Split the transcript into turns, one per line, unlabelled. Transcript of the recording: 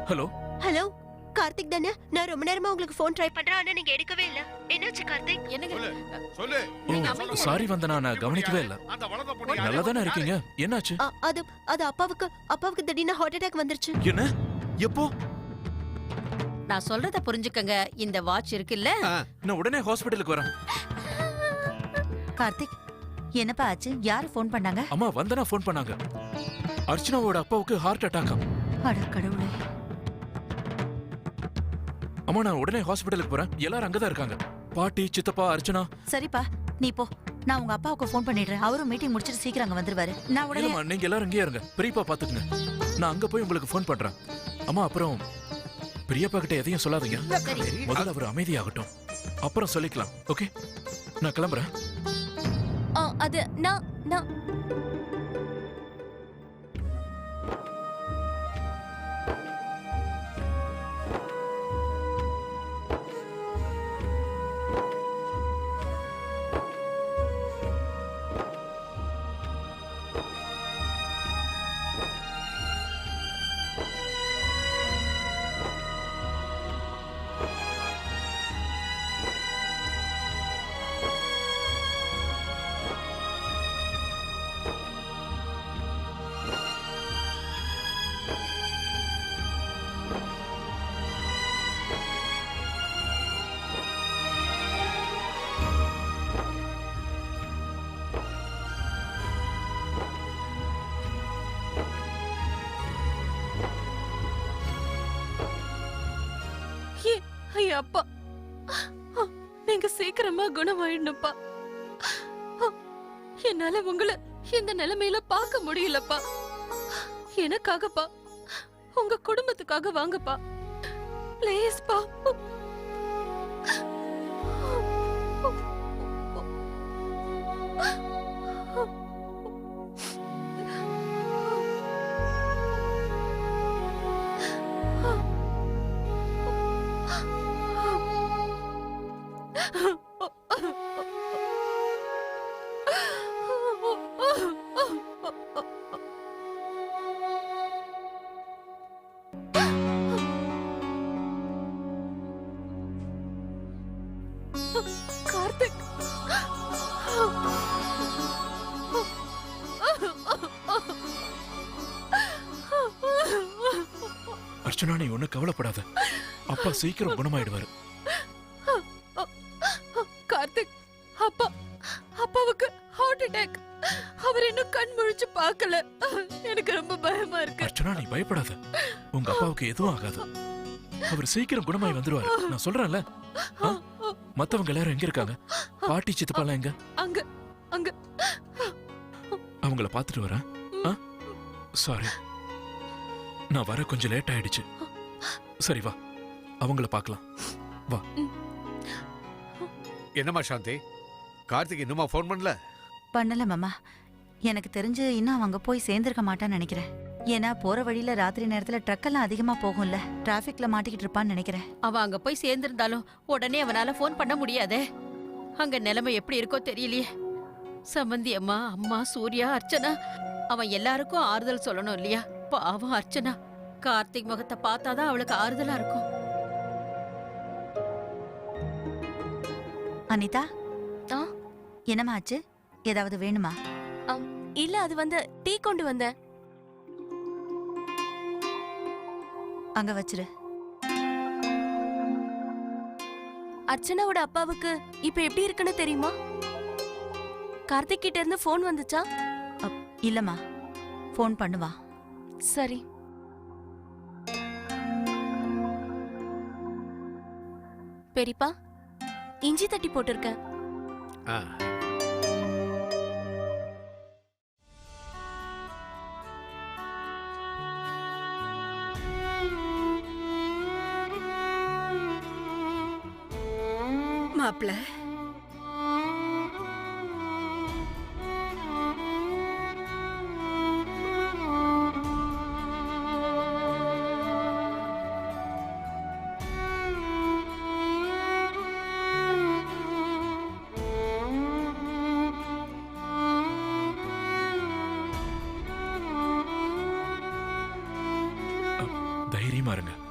Hello
hello Karthik தானே? நான் ரொம்ப நேரமா உங்களுக்கு ஃபோன் ட்ரை பண்றேன், ஆனா நீங்க எடுக்கவே இல்ல. என்னாச்சு கார்த்திக்?
சொல்லு.
ஓ சாரி வந்தனா, நான் கவனிக்கவே இல்ல. நல்லா தானே இருக்கீங்க? என்னாச்சு?
அது அப்பாவுக்கு திடீர்னு ஹார்ட் அட்டாக் வந்துருச்சு.
என்ன? எப்போ?
நான் சொல்றத புரிஞ்சுக்கங்க. இந்த வாட்ச் இருக்குல்ல,
நான் உடனே ஹாஸ்பிடலுக்கு வரேன்.
கார்த்திக், என்னப்பா ஆச்சு? யாரு ஃபோன் பண்ணாங்க?
அம்மா வந்தனா ஃபோன் பண்ணாங்க. அர்ச்சனாவோட அப்பாவுக்கு ஹார்ட் அட்டாக்கா.
அட கடவுளே.
அம்மா நான் உடனே ஹாஸ்பிடலுக்கு போறேன். எல்லாரும் அங்கதான் இருக்காங்க. பாட்டி, சித்தப்பா, அர்ச்சனா.
சரிப்பா, நீ போ. நான் உங்க அப்பாவுக்கு ஃபோன் பண்ணிடுறேன். அவரும் மீட்டிங் முடிச்சிட்டு சீக்கிரம் அங்க வந்துருவாரு. நான் உடனே
இல்லம்மா, நீங்க எல்லாரும் இங்கேயே இருங்க. பெரியப்பா பாத்துக்குங்க. நான் அங்க போய் உங்களுக்கு ஃபோன் பண்றேன். அம்மா அப்புறம் பெரியப்பா கிட்ட எதையும் சொல்லாதீங்க. முதல்ல அவர் அமைதியாகட்டும், அப்புறம் சொல்லிக்கலாம். ஓகே, நான் கிளம்புறேன்.
அது நான்
அப்பா, நீங்க சீக்கிரமா குணமாயிடணும்ப்பா. என்னால உங்களை இந்த நிலைமையில பார்க்க முடியலப்பா. எனக்காகப்பா, உங்க குடும்பத்துக்காக வாங்கப்பா, பிளீஸ்ப்பா. கார்த்திக்,
அர்ச்சனா நீ ஒண்ணு கவலைப்படாத. அப்பா சீக்கிரம் குணமாயிடுவாரு.
கார்த்திக், அப்பாவுக்கு ஹார்ட் அட்டாக். அவர் இன்னும் கண் முழிச்சு பார்க்கல. எனக்கு ரொம்ப பயமா இருக்கு.
அர்ச்சனா நீ பயப்படாத. உங்க அப்பாவுக்கு எதுவும் ஆகாது. அவர் சீக்கிரம் குணமாயி வந்துருவாரு. நான் சொல்றேன்ல. மத்தவங்க எல்லாரும் எங்க இருக்காங்க? பாட்டி, சித்தப்பாலாம் எங்க?
அங்க அங்க.
அவங்கள பாத்துட்டு வரேன். சாரி, நான் வர கொஞ்சம் லேட் ஆயிடுச்சு. சரி வா, அவங்கள பார்க்கலாம். வா.
என்னம்மா சாந்தி, கார்த்திக் இன்னுமா ஃபோன் பண்ணல?
பண்ணல மாமா. எனக்கு தெரிஞ்சு இன்னும் அவங்க போய் சேர்ந்திருக்க மாட்டான்னு நினைக்கிறேன். ஏன்னா போற வழியில ராத்திரி நேரத்துல ட்ரக் எல்லாம் அதிகமா போகும்ல, டிராபிக்ல மாட்டிக்கிட்டு இருப்பான்னு நினைக்கிறேன்.
அவன் அங்க போய் சேர்ந்திருந்தாலும் உடனே அவனால போன் பண்ண முடியாதே. அங்க நிலைமை எப்படி இருக்கோ தெரியலையே. சம்பந்தி அம்மா, அம்மா, சூர்யா, அர்ச்சனா, அவன் எல்லாருக்கும் ஆறுதல் சொல்லணும் இல்லையா? பாவம் அர்ச்சனா, கார்த்திக் முகத்தை பார்த்தாதான் அவளுக்கு ஆறுதலா இருக்கும்.
அனிதா, என்னம்மா ஆச்சு? ஏதாவது வேணுமா?
இல்ல, அது டீ கொண்டு வந்தேன்.
அங்க வச்சிரு.
அர்ச்சனாவோட அப்பாவுக்கு இப்ப எப்படி இருக்குன்னு தெரியுமா? கார்த்திக் கிட்ட இருந்து போன் வந்துச்சா?
இல்லம்மா, போன் பண்ணுவா.
சரி. பெரியப்பா, இஞ்சி தட்டி போட்டிருக்கேன்.
மாப்ள,
தைரியமா இருங்க.